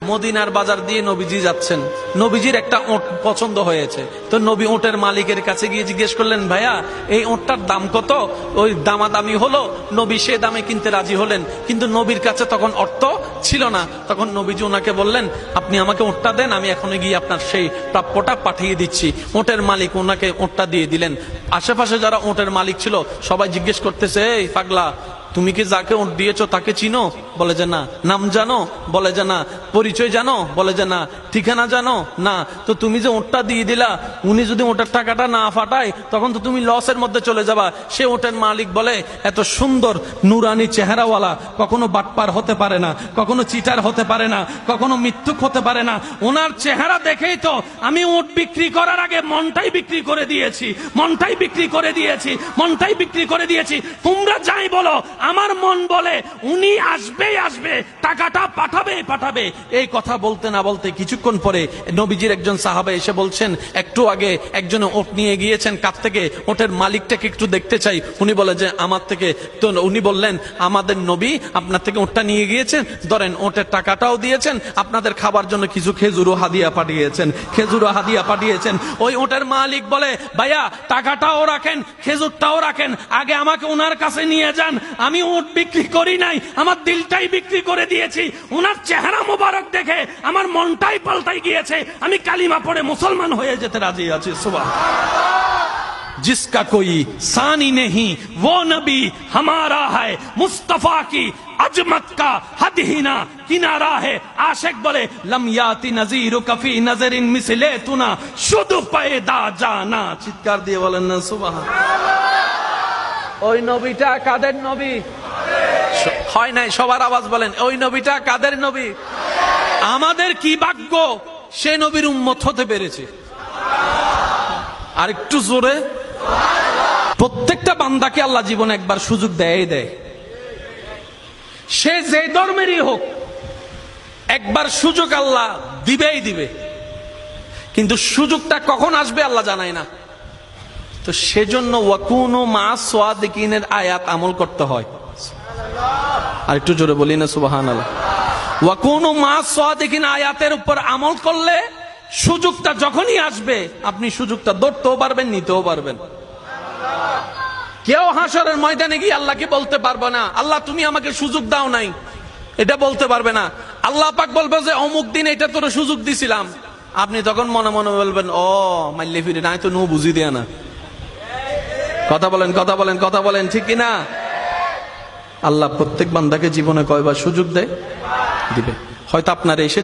মদিনার বাজার দিয়ে নবীজি যাচ্ছেন, নবীজির একটা ওট পছন্দ হয়েছে। তো নবী ওটের মালিকের কাছে গিয়ে জিজ্ঞেস করলেন, ভাইয়া এই ওটটার দাম কত? ওই দামাদামি হলো, নবী সে দামে কিনতে রাজি হলেন, কিন্তু নবীর কাছে তখন অর্থ ছিল না। তখন নবীজি ওনাকে বললেন, আপনি আমাকে ওটটা দেন, আমি এখনই গিয়ে আপনার সেই প্রাপ্যটা পাঠিয়ে দিচ্ছি। ওটের মালিক ওনাকে ওটটা দিয়ে দিলেন। আশেপাশে যারা ওটের মালিক ছিল সবাই জিজ্ঞেস করতেছে, এই পাগলা, তুমি কি যাকে ওট দিয়েছো তাকে চিনো? বলে যে না। নাম জানো? বলে যে না। পরিচয় জানো? বলে যে না। ঠিকানা জানো? না। তো তুমি যে ওটটা দিয়ে দিলা, উনি যদি ওটার টাকাটা না ফাটায় তখন তো তুমি লসের মধ্যে চলে যাবা। সে ওটের মালিক বলে, এত সুন্দর নুরানি চেহারাওয়ালা কখনো বাটপার হতে পারে না, কখনো চিটার হতে পারে না, কখনো মিথ্যুক হতে পারে না। ওনার চেহারা দেখেই তো আমি ওট বিক্রি করার আগে মনটাই বিক্রি করে দিয়েছি, মনটাই বিক্রি করে দিয়েছি, মনটাই বিক্রি করে দিয়েছি। তোমরা যাই বলো, আমার মন বলে উনি আসবেই আসবে, টাকাটা পাঠাবে পাঠাবে। এই কথা বলতে না বলতে কিছুক্ষণ পরে নবীজির একজন সাহাবা এসে বলছেন, একটু আগে একজনে ওট নিয়ে গিয়েছেন কাছ থেকে, ওটের মালিকটাকে একটু দেখতে চাই। উনি বলে যে আমার থেকে। তো উনি বললেন, আমাদের নবী আপনার থেকে ওটটা নিয়ে গিয়েছেন, ধরেন ওটের টাকাটাও দিয়েছেন, আপনাদের খাবার জন্য কিছু খেজুরও হাদিয়া পাঠিয়েছেন, খেজুরও হাদিয়া পাঠিয়েছেন। ওই ওটের মালিক বলে, ভাইয়া টাকাটাও রাখেন, খেজুরটাও রাখেন, আগে আমাকে ওনার কাছে নিয়ে যান। আমি ওট বিক্রি করি নাই, আমার দিলটাই বিক্রি করে দিয়েছি। ওনার চেহারা মোবারক দেখে আমার মনটাই পাল্টাই গিয়েছে, আমি কালিমা পড়ে মুসলমান হয়ে যেতে রাজি আছি। সুবহানাল্লাহ। जिसका कोई सानी नहीं वो नबी हमारा है, मुस्तफा की अजमत का हद ही ना किनारा है। आशिक बोले, लम याति नजीर कफी नजरिन मिसले तुना शुद्ध पैदा जाना। চিৎকার দিয়ে বলেন না সুবহানাল্লাহ। ওই নবীটা কাদের নবী? হয় নাই, সবার আওয়াজ বলেন, ওই নবীটা কাদের নবী? আমাদের কি ভাগ্য সে নবীর উম্মত হতে পেরেছে। আর একটু জোরে। প্রত্যেকটা বান্দাকে আল্লাহ জীবনে একবার সুযোগ দেয় দেয়, সে যে ধর্মেরই হোক, একবার সুযোগ আল্লাহ দিবেই দিবে, কিন্তু সুযোগটা কখন আসবে আল্লাহ জানায় না। তো সেজন্য ওয়াকুনু মা সাদিকিনের আয়াত আমল করতে হয়। আর একটু জোরে বলি না সুবহানাল্লাহ। ওয়াকুনু মা সাদিকিন আয়াতের উপর আমল করলে সুযোগটা যখনই আসবে আপনি সুযোগটা ধরতেও পারবেন, নিতেও পারবেন। কেউ হাসরের ময়দানে গিয়ে আল্লাহকে বলতে পারবে না, আল্লাহ তুমি আমাকে সুযোগ দাও নাই, এটা বলতে পারবে না। আল্লাহ পাক বলবে যে অমুক দিন এটা তোর সুযোগ দিছিলাম। আপনি তখন মনে মনে বলবেন, ও মাইলে ফিরে নাই তো নো বুঝি দেয়া না। কথা বলেন, কথা বলেন, কথা বলেন, ঠিক কিনা? আল্লাহ প্রত্যেক বান্দাকে জীবনে কয়বার সুযোগ দেয়? দিবে। হয়তো আপনার এসে